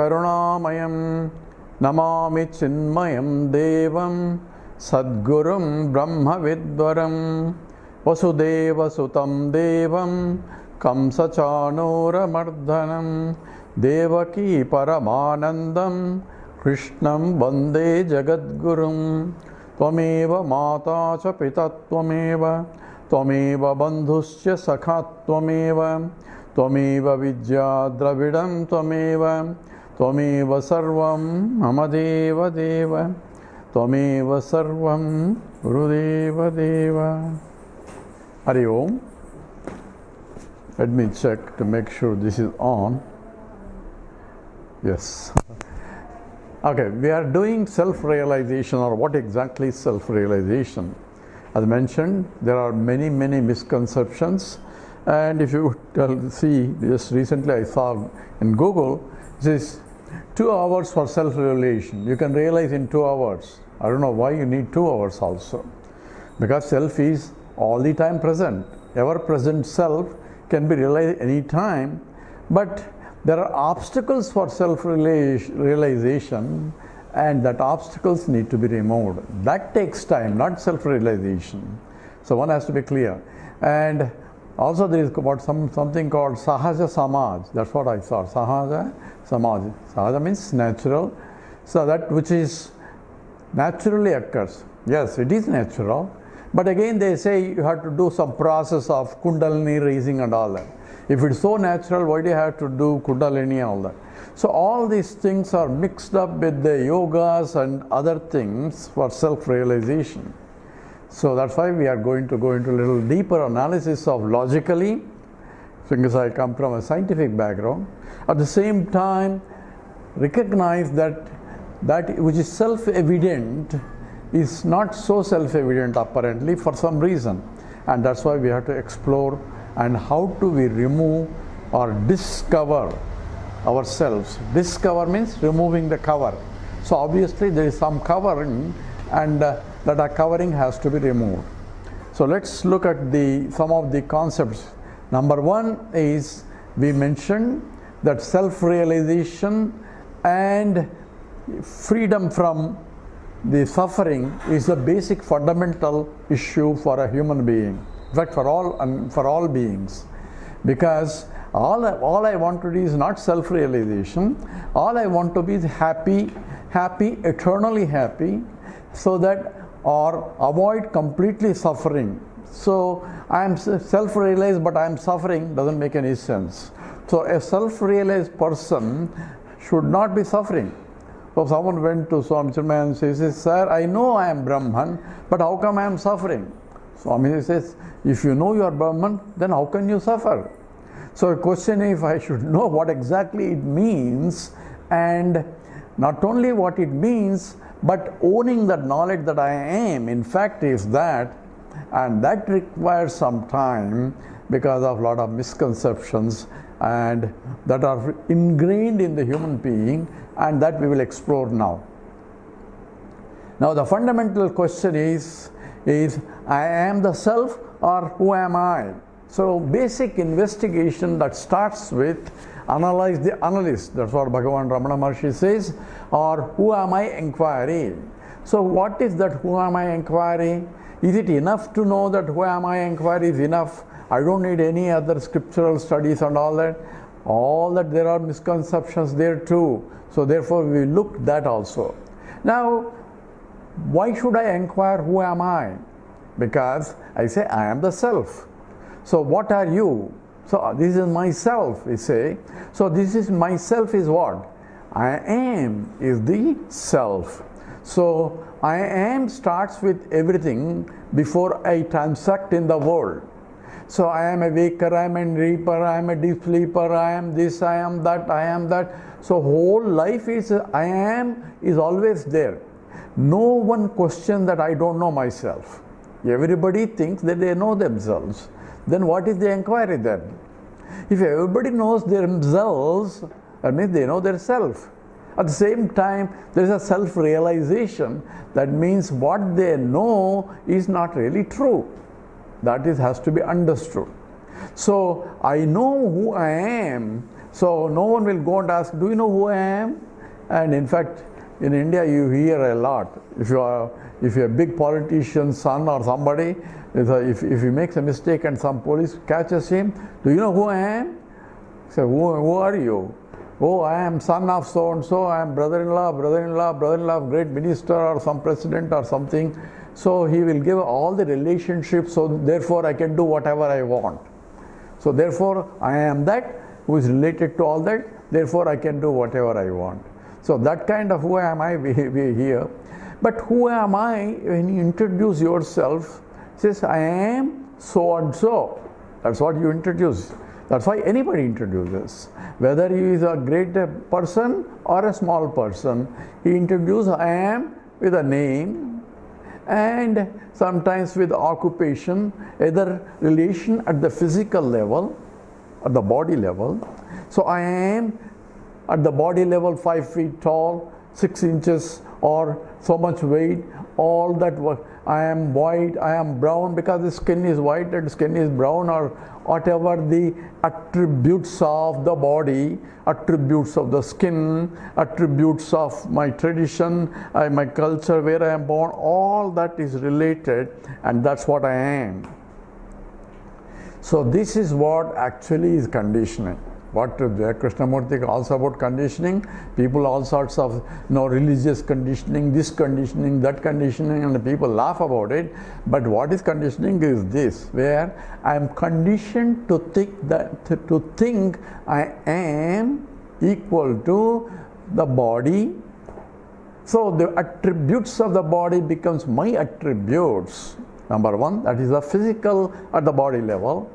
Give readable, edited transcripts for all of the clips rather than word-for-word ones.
Karunamayam Namami Chinmayam Devam Sadgurum Brahma Vidvaram Vasudeva Sutam Devam Kamsachanura Mardhanam Devaki Paramanandam Krishnam Vande Jagadgurum Tvameva Mata Cha Pita Tvameva Tvameva Bandhusya Sakha Tvameva Tvameva Vidya Dravidam Tvameva Tvameva Sarvam Mamadeva Deva Tvameva Sarvam Gurudeva Deva. Hari Om. Let me check to make sure this is on. Yes. Okay, we are doing self-realization, or what exactly is self-realization? As mentioned, there are many misconceptions, and if you see, just recently I saw in Google, this is 2 hours for self-realization. You can realize in 2 hours. I don't know why you need 2 hours also, because self is all the time present. Ever present self can be realized any time, but there are obstacles for self-realization, and that obstacles need to be removed. That takes time, not self-realization. So one has to be clear. And also there is something called Sahaja Samaj. That's what I saw. Sahaja Samaj. Sahaja means natural. So that which is naturally occurs. Yes, it is natural. But again they say you have to do some process of Kundalini raising and all that. If it's so natural, why do you have to do Kundalini and all that? So all these things are mixed up with the yogas and other things for self-realization. So that's why we are going to go into a little deeper analysis of logically, because I come from a scientific background. At the same time, recognize that which is self-evident is not so self-evident apparently for some reason. And that's why we have to explore and how do we remove or discover ourselves. Discover means removing the cover. So obviously there is some covering, and that covering has to be removed. So let's look at some of the concepts. Number 1 is, we mentioned that self-realization and freedom from the suffering is the basic fundamental issue for a human being. In fact, for all beings, because all I want to do is not self-realization. All I want to be is happy, eternally happy, so that, or avoid completely suffering. So I am self-realized, but I am suffering, doesn't make any sense. So a self-realized person should not be suffering. So someone went to Swami Chinmaya and says, "Sir, I know I am Brahman, but how come I am suffering?" Swami says, "If you know you are Brahman, then how can you suffer?" So the question is, if I should know what exactly it means, and not only what it means, but owning that knowledge that I am, in fact, is that, and that requires some time because of a lot of misconceptions and that are ingrained in the human being, and that we will explore now. Now the fundamental question is I am the self, or who am I? So basic investigation that starts with analyze the analyst. That's what Bhagavan Ramana Maharshi says, or who am I inquiry. So what is that who am I inquiry? Is it enough to know that who am I inquiry is enough? I don't need any other scriptural studies and all that. All that there are misconceptions there too. So therefore we look that also. Now, why should I inquire who am I? Because I say I am the self. So what are you? So this is myself, we say. So this is myself is what? I am is the self. So I am starts with everything before I transact in the world. So I am a waker, I am a reaper, I am a deep sleeper, I am this, I am that, I am that. So whole life is I am is always there. No one question that I don't know myself. Everybody thinks that they know themselves. Then what is the inquiry then? If everybody knows themselves, that means they know their self. At the same time, there is a self-realization. That means what they know is not really true. That has to be understood. So I know who I am, So no one will go and ask, do you know who I am? And in fact, in India you hear a lot. If you're a big politician's son or somebody, if he makes a mistake and some police catches him, do you know who I am? So who are you? Oh, I am son of so and so, I am brother-in-law of great minister or some president or something. So he will give all the relationships, so therefore I can do whatever I want. So therefore I am that who is related to all that, therefore I can do whatever I want. So that kind of who am I we hear. But who am I when you introduce yourself? Says I am so and so. That's what you introduce. That's why anybody introduces. Whether he is a great person or a small person, he introduces I am with a name and sometimes with occupation, either relation at the physical level, at the body level. So I am at the body level 5 feet tall, 6 inches or so much weight, all that I am white, I am brown, because the skin is white and skin is brown, or whatever the attributes of the body, attributes of the skin, attributes of my tradition, my culture, where I am born, all that is related, and that's what I am. So this is what actually is conditioning. What Krishnamurti calls about conditioning, people all sorts of religious conditioning, this conditioning, that conditioning, and people laugh about it. But what is conditioning is this, where I am conditioned to think I am equal to the body. So the attributes of the body becomes my attributes. Number one, that is the physical at the body level.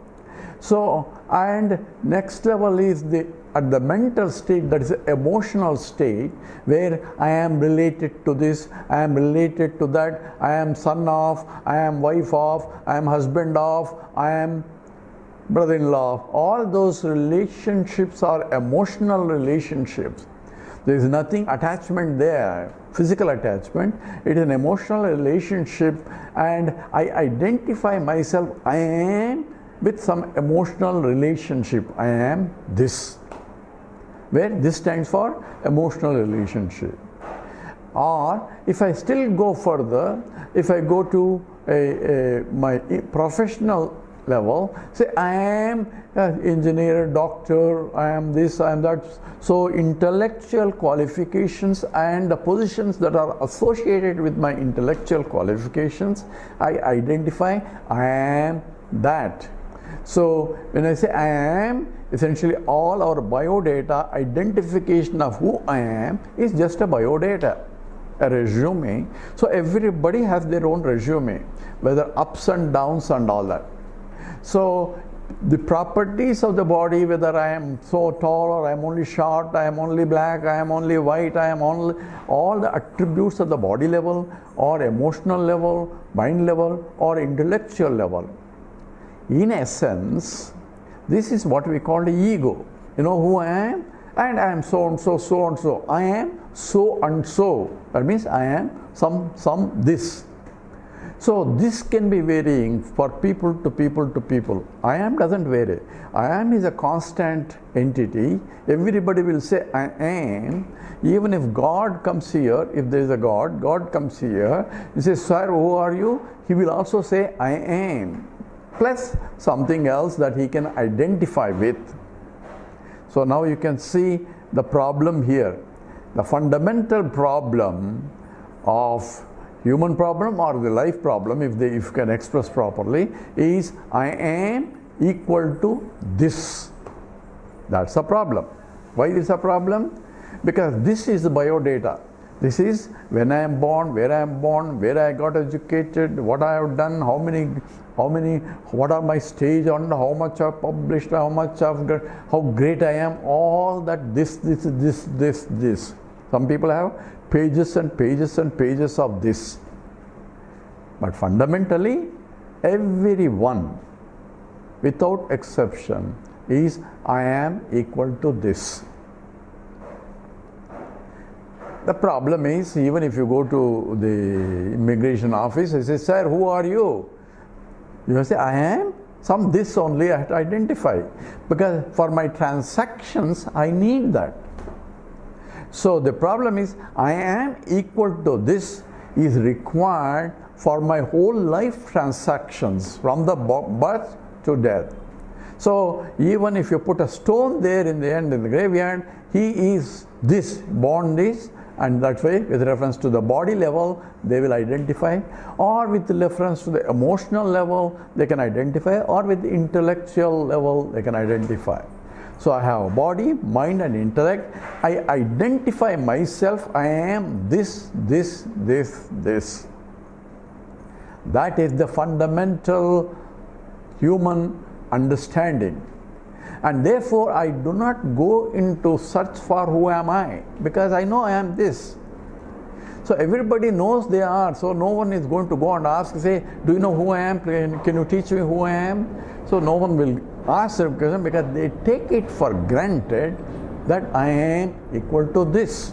So, and next level is at the mental state, that is the emotional state, where I am related to this, I am related to that, I am son of, I am wife of, I am husband of, I am brother-in-law. All those relationships are emotional relationships. There is nothing attachment there, physical attachment. It is an emotional relationship, and I identify myself, I am with some emotional relationship. I am this, where this stands for emotional relationship. Or if I still go further, if I go to my professional level, say I am an engineer, doctor, I am this, I am that. So intellectual qualifications and the positions that are associated with my intellectual qualifications, I identify I am that. So when I say I am, essentially all our biodata, identification of who I am is just a biodata, a resume. So everybody has their own resume, whether ups and downs and all that. So the properties of the body, whether I am so tall or I am only short, I am only black, I am only white, I am only, all the attributes of the body level or emotional level, mind level or intellectual level. In essence, this is what we call the ego. You know who I am? And I am so and so, so and so. I am so and so. That means I am some this. So this can be varying for people to people to people. I am doesn't vary. I am is a constant entity. Everybody will say I am. Even if God comes here, if there is a God, God comes here, he says, sir, who are you? He will also say I am, plus something else that he can identify with. So now you can see the problem here. The fundamental problem of human problem or the life problem, if you can express properly, is I am equal to this. That's a problem. Why is a problem? Because this is the biodata. This is when I am born, where I got educated, what I have done, how many, what are my stage on, how much I've published, how great I am, all that this. Some people have pages and pages and pages of this. But fundamentally, everyone, without exception, is I am equal to this. The problem is, even if you go to the immigration office, they say, sir, who are you? You say, I am some this only I have to identify, because for my transactions I need that. So the problem is, I am equal to this is required for my whole life transactions from the birth to death. So even if you put a stone there in the end in the graveyard, he is this, born this, and that way with reference to the body level they will identify, or with reference to the emotional level they can identify, or with the intellectual level they can identify. So I have a body, mind and intellect. I identify myself, I am this, this, this, this. That is the fundamental human understanding. And therefore I do not go into search for who am I, because I know I am this. So everybody knows they are, so no one is going to go and ask, say, do you know who I am? Can you teach me who I am? So no one will ask them, because they take it for granted that I am equal to this.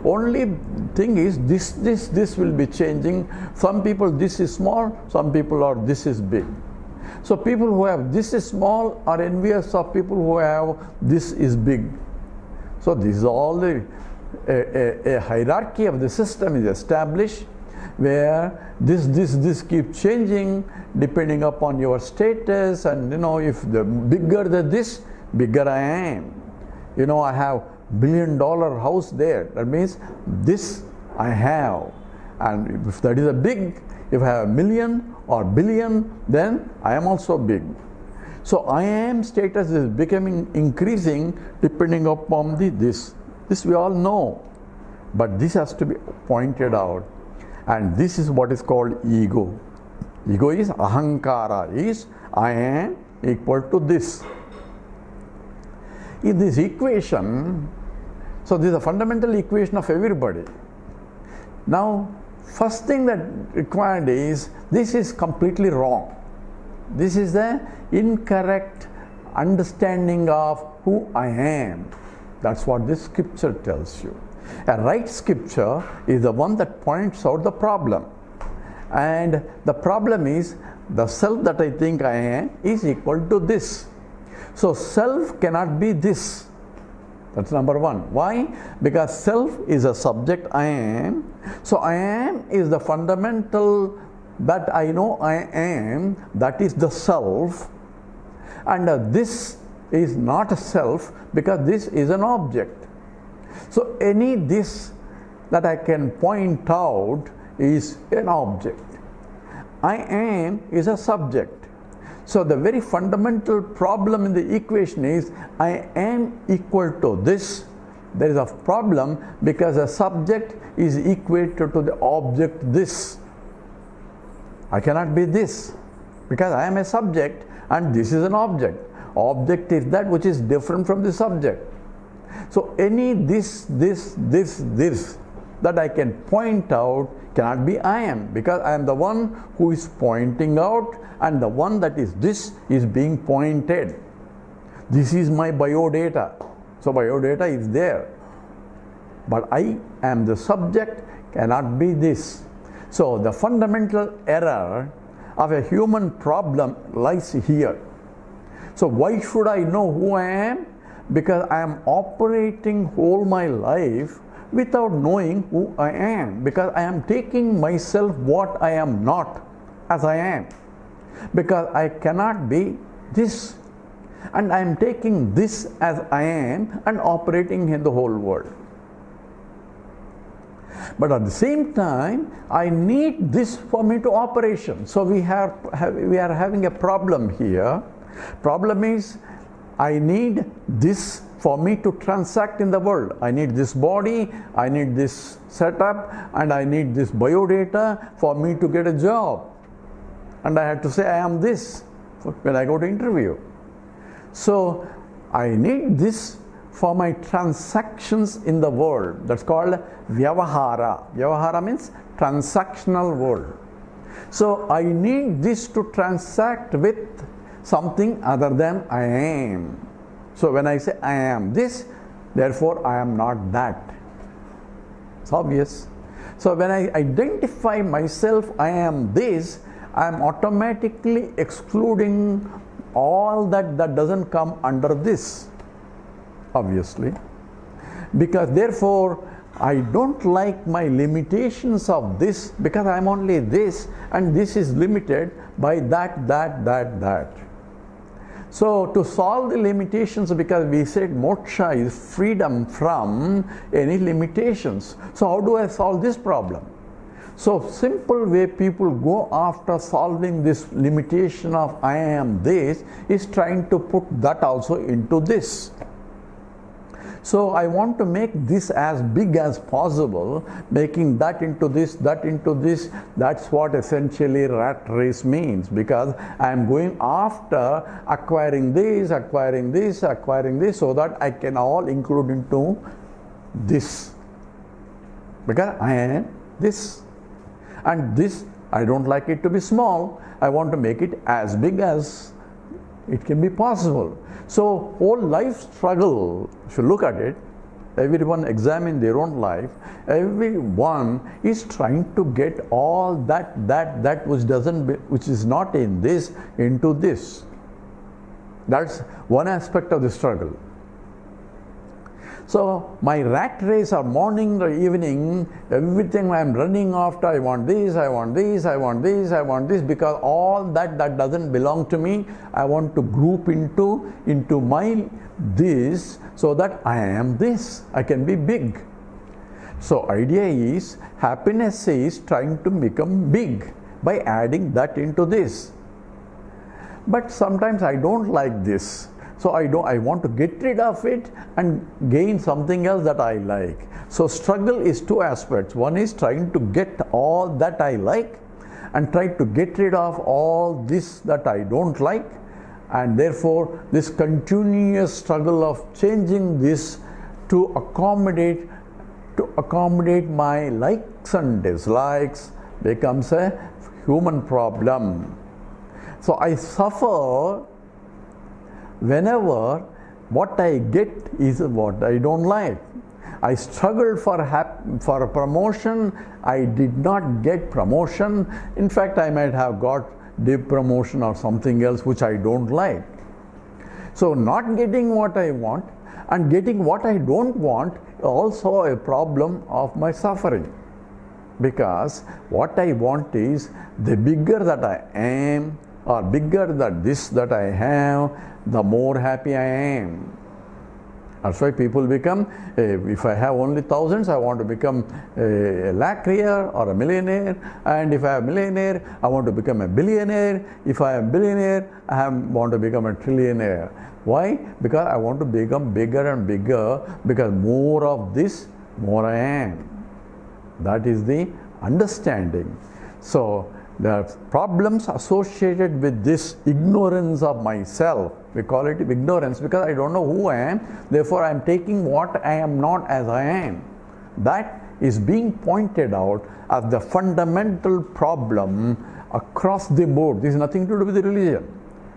Only thing is, this will be changing. Some people this is small, some people are this is big. So people who have this is small are envious of people who have this is big. So this is all the a hierarchy of the system is established, where this keeps changing depending upon your status, and if the bigger this, bigger I am. I have $1 billion house there. That means this I have, and if that is a big, if I have a million or billion, then I am also big. So I am status is increasing depending upon this. This we all know, but this has to be pointed out, and this is what is called ego. Ego is ahankara, is I am equal to this. In this equation, so this is a fundamental equation of everybody. Now, first thing that required is, this is completely wrong. This is the incorrect understanding of who I am. That's what this scripture tells you. A right scripture is the one that points out the problem. And the problem is, the self that I think I am is equal to this. So self cannot be this. That's number one. Why? Because self is a subject I am. So I am is the fundamental that I know I am, that is the self. And this is not a self, because this is an object. So any this that I can point out is an object. I am is a subject. So the very fundamental problem in the equation is, I am equal to this. There is a problem because a subject is equated to the object this. I cannot be this, because I am a subject and this is an object. Object is that which is different from the subject. So any this that I can point out cannot be I am, because I am the one who is pointing out, and the one that is this is being pointed. This is my biodata. So biodata is there. But I am the subject, cannot be this. So the fundamental error of a human problem lies here. So why should I know who I am? Because I am operating whole my life without knowing who I am, because I am taking myself what I am not as I am, because I cannot be this, and I am taking this as I am and operating in the whole world. But at the same time, I need this for me to operation. So we are having a problem here. Problem is, I need this for me to transact in the world. I need this body, I need this setup, and I need this biodata for me to get a job. And I have to say I am this when I go to interview. So I need this for my transactions in the world. That's called vyavahara. Vyavahara means transactional world. So I need this to transact with something other than I am. So when I say I am this, therefore I am not that. It's obvious. So when I identify myself, I am this, I am automatically excluding all that doesn't come under this, obviously. Because therefore, I don't like my limitations of this, because I am only this, and this is limited by that. So to solve the limitations, because we said moksha is freedom from any limitations. So how do I solve this problem? So simple way people go after solving this limitation of I am this is trying to put that also into this. So I want to make this as big as possible, making that into this, that into this. That's what essentially rat race means, because I am going after acquiring this, so that I can all include into this. Because I am this. And this, I don't like it to be small. I want to make it as big as it can be possible. So whole life struggle, if you look at it, everyone examine their own life, everyone is trying to get all that which is not in this into this. That's one aspect of the struggle. So my rat race or morning or evening, everything I am running after, I want this, because all that doesn't belong to me, I want to group into my this, so that I am this, I can be big. So idea is, happiness is trying to become big by adding that into this. But sometimes I don't like this. So I want to get rid of it and gain something else that I like. So struggle is two aspects. One is trying to get all that I like, and try to get rid of all this that I don't like. And therefore this continuous struggle of changing this to accommodate my likes and dislikes becomes a human problem. So I suffer whenever what I get is what I don't like. I struggled for a promotion, I did not get promotion. In fact, I might have got depromotion or something else which I don't like. So not getting what I want and getting what I don't want also a problem of my suffering. Because what I want is the bigger that I am, or bigger that this that I have, the more happy I am. That's why people become, if I have only thousands, I want to become a lakhrier or a millionaire. And if I am a millionaire, I want to become a billionaire. If I am billionaire, I want to become a trillionaire. Why? Because I want to become bigger and bigger, because more of this, more I am. That is the understanding. So the problems associated with this ignorance of myself, we call it ignorance because I don't know who I am, therefore I am taking what I am not as I am. That is being pointed out as the fundamental problem across the board. This is nothing to do with the religion.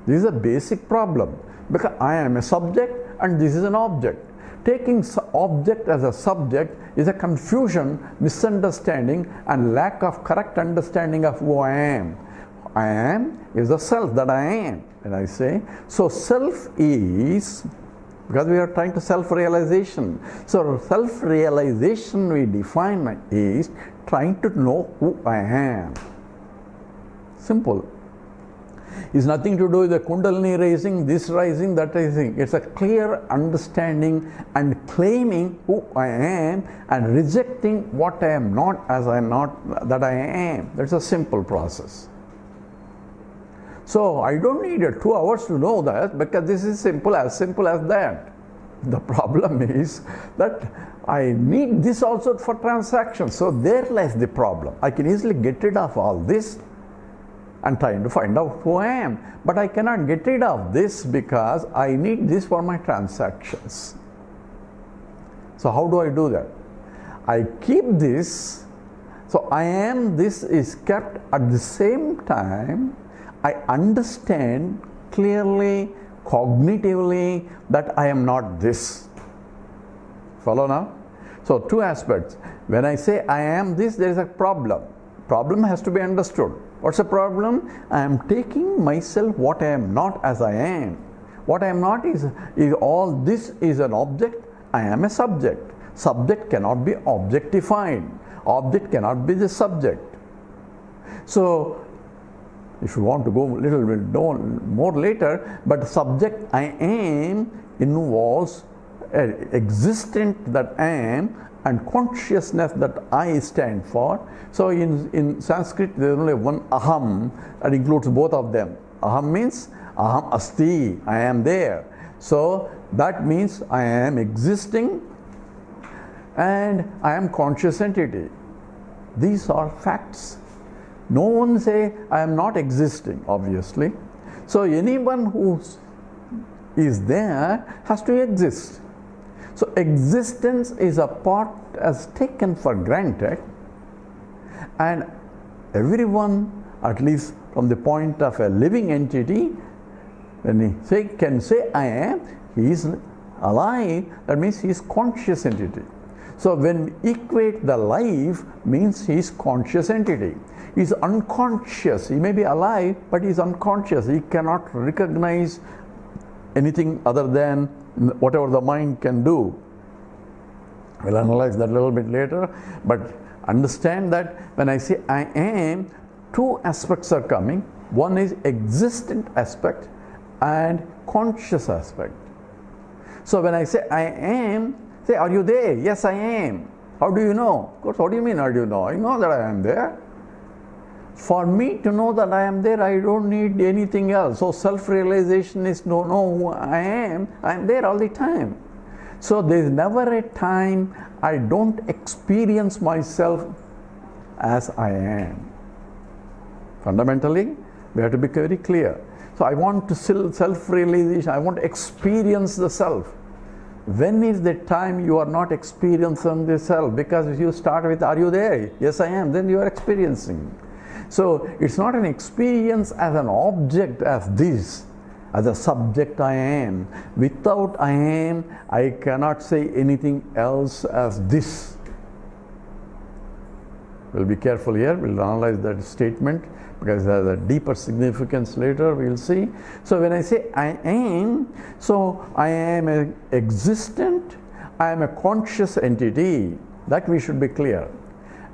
This is a basic problem, because I am a subject and this is an object. Taking object as a subject is a confusion, misunderstanding, and lack of correct understanding of who I am. I am is the self that I am, and I say. So self is, because we are trying to self-realization. So self-realization we define is trying to know who I am. Simple. It's nothing to do with the kundalini rising, this rising, that rising. It's a clear understanding and claiming who I am and rejecting what I am not as I am not that I am. That's a simple process. So I don't need 2 hours to know that, because this is simple as that. The problem is that I need this also for transactions. So there lies the problem. I can easily get rid of all this and trying to find out who I am. But I cannot get rid of this because I need this for my transactions. So how do I do that? I keep this. So I am this is kept at the same time. I understand clearly, cognitively that I am not this. Follow now? So two aspects. When I say I am this, there is a problem problem has to be understood. What's the problem? I am taking myself what I am not as I am. What I am not is all this is an object, I am a subject. Subject cannot be objectified. Object cannot be the subject. So, if you want to go a little bit more later, but subject I am involves existent that I am and consciousness that I stand for. So in Sanskrit there is only one aham that includes both of them. Aham means aham asti, I am there. So that means I am existing and I am conscious entity. These are facts. No one say I am not existing, obviously. So anyone who is there has to exist. So existence is a part as taken for granted, and everyone, at least from the point of a living entity, when he can say I am, he is alive, that means he is conscious entity. So when we equate the life, means he is conscious entity. He is unconscious. He may be alive, but he is unconscious. He cannot recognize anything other than whatever the mind can do. We'll analyze that a little bit later, but understand that when I say I am, two aspects are coming. One is existent aspect and conscious aspect. So when I say I am, say, are you there? Yes, I am. How do you know? Of course, what do you mean, how do you know? I know that I am there. For me to know that I am there, I don't need anything else. So self-realization is to know who I am there all the time. So there is never a time I don't experience myself as I am. Fundamentally, we have to be very clear. So I want to self-realization, I want to experience the self. When is the time you are not experiencing the self? Because if you start with, are you there? Yes, I am. Then you are experiencing. So it's not an experience as an object as this, as a subject I am. Without I am, I cannot say anything else as this. We'll be careful here. We'll analyze that statement because it has a deeper significance later, we'll see. So when I say I am, so I am an existent, I am a conscious entity. That we should be clear.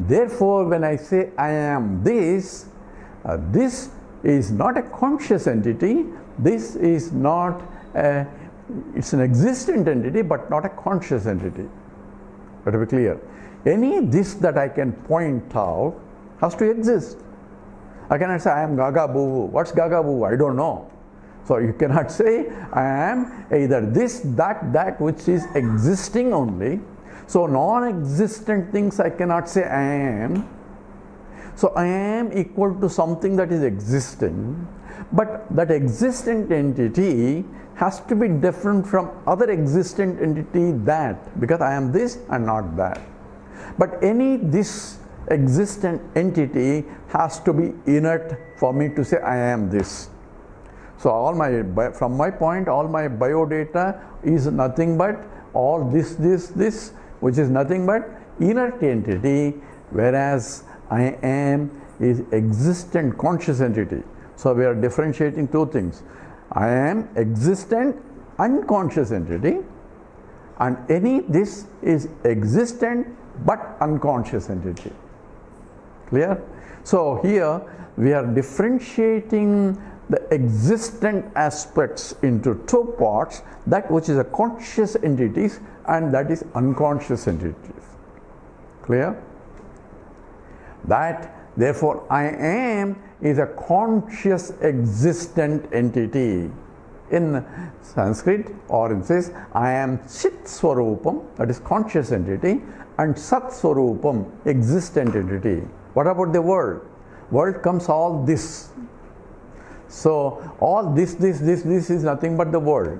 Therefore, when I say I am this, this is not a conscious entity. This is not it's an existent entity, but not a conscious entity. Let me be clear. Any this that I can point out has to exist. I cannot say I am Gaga Boo. What's Gaga Boo? I don't know. So you cannot say I am either this, that which is existing only. So non-existent things I cannot say I am. So I am equal to something that is existing. But that existent entity has to be different from other existent entity that, because I am this and not that. But any this existent entity has to be inert for me to say I am this. So from my point, all my biodata is nothing but all this, which is nothing but inert entity, whereas I am is existent conscious entity. So we are differentiating two things. I am existent unconscious entity, and any this is existent but unconscious entity. Clear? So here we are differentiating the existent aspects into two parts, that which is a conscious entities and that is unconscious entities. Clear? That therefore I am is a conscious existent entity. In Sanskrit, or it says I am Chit Swarupam, that is conscious entity, and Sat Swarupam, existent entity. What about the world? World comes all this. So all this is nothing but the world.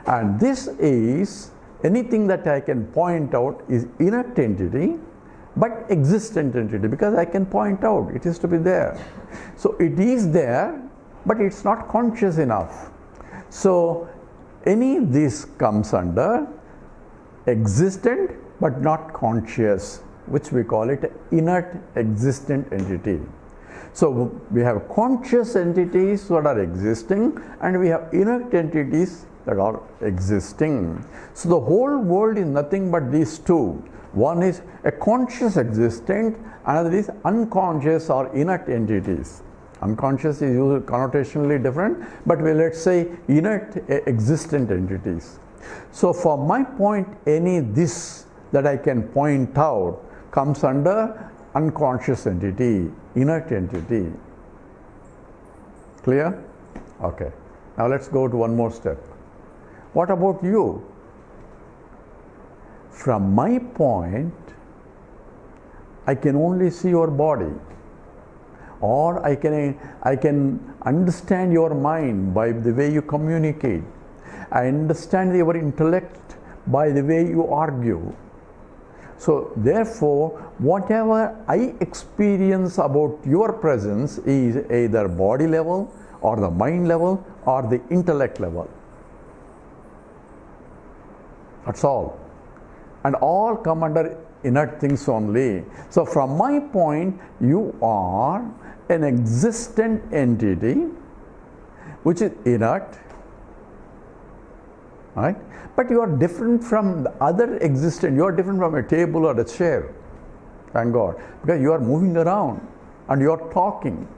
And this is anything that I can point out is inert entity, but existent entity, because I can point out, it is to be there. So it is there, but it's not conscious enough. So any this comes under existent but not conscious. which we call it inert existent entity. So we have conscious entities that are existing, and we have inert entities that are existing. So the whole world is nothing but these two. One is a conscious existent, another is unconscious or inert entities. Unconscious is used connotationally different, but let's say inert existent entities. So for my point, any this that I can point out comes under unconscious entity, inert entity. Clear? Okay. Now let's go to one more step. What about you? From my point, I can only see your body, or I can understand your mind by the way you communicate. I understand your intellect by the way you argue. So therefore, whatever I experience about your presence is either body level or the mind level or the intellect level. That's all. And all come under inert things only. So from my point, you are an existent entity which is inert, right? But you are different from the other existent. You are different from a table or a chair, thank God, because you are moving around and you are talking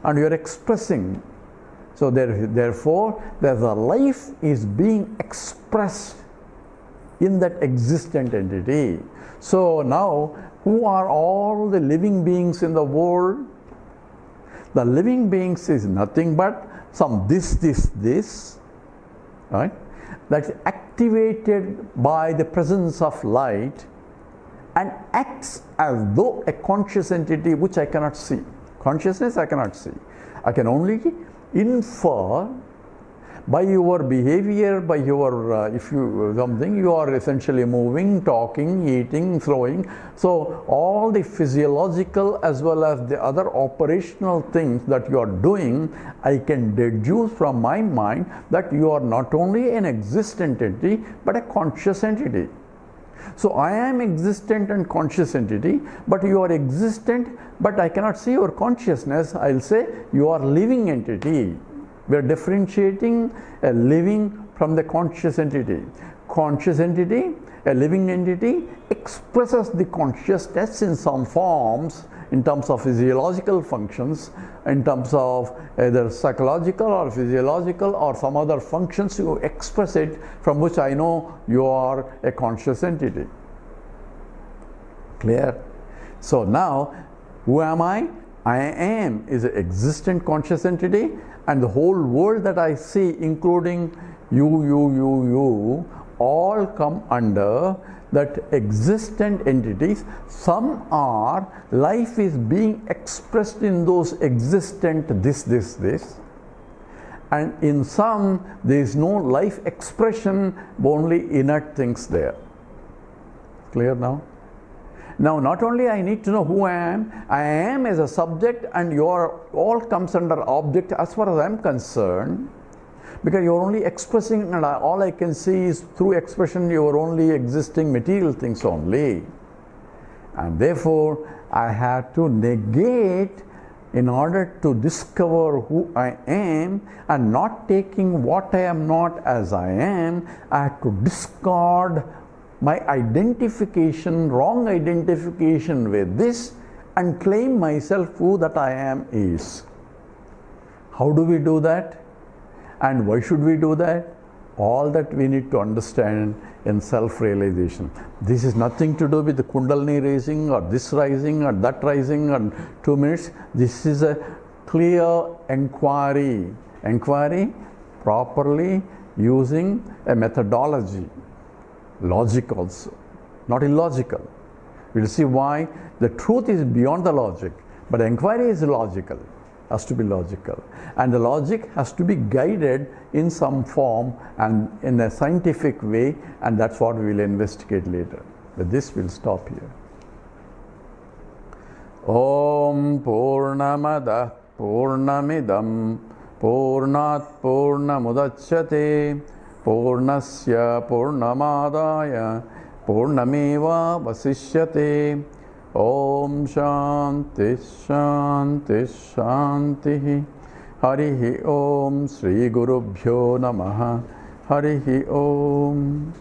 and you are expressing. So therefore, there's a life is being expressed in that existent entity. So now, who are all the living beings in the world? The living beings is nothing but some this, right? That's activated by the presence of light and acts as though a conscious entity which I cannot see. Consciousness I cannot see. I can only infer by your behavior, by your if you something, you are essentially moving, talking, eating, throwing. So all the physiological as well as the other operational things that you are doing, I can deduce from my mind that you are not only an existent entity but a conscious entity. So I am existent and conscious entity, but you are existent, but I cannot see your consciousness. I'll say you are living entity. We are differentiating a living from the conscious entity. Conscious entity, a living entity, expresses the consciousness in some forms in terms of physiological functions, in terms of either psychological or physiological or some other functions. You express it, from which I know you are a conscious entity. Clear? So now, who am I? I am is an existent conscious entity, and the whole world that I see, including you, all come under that existent entities. Some are, life is being expressed in those existent this. And in some, there is no life expression, only inert things there. Clear now? Now, not only I need to know who I am as a subject, and your all comes under object as far as I am concerned, because you are only expressing, and all I can see is through expression you are only existing material things only. And therefore, I have to negate in order to discover who I am, and not taking what I am not as I am, I have to discard my identification, wrong identification with this, and claim myself who that I am is. How do we do that? And why should we do that? All that we need to understand in self-realization. This is nothing to do with the Kundalini raising or this rising or that rising or 2 minutes. This is a clear inquiry. Inquiry properly using a methodology. Logic also, not illogical. We'll see why the truth is beyond the logic, but inquiry is logical, has to be logical. And the logic has to be guided in some form and in a scientific way, and that's what we will investigate later. With this, we'll stop here. Om Purnamada Purnamidam Purnat Purnamudachyate Purnasya Purnamadaya Purnameva Vasishyate Om Shanti Shanti Shanti. Harihi Om. Sri Gurubhyo Namaha. Harihi Om.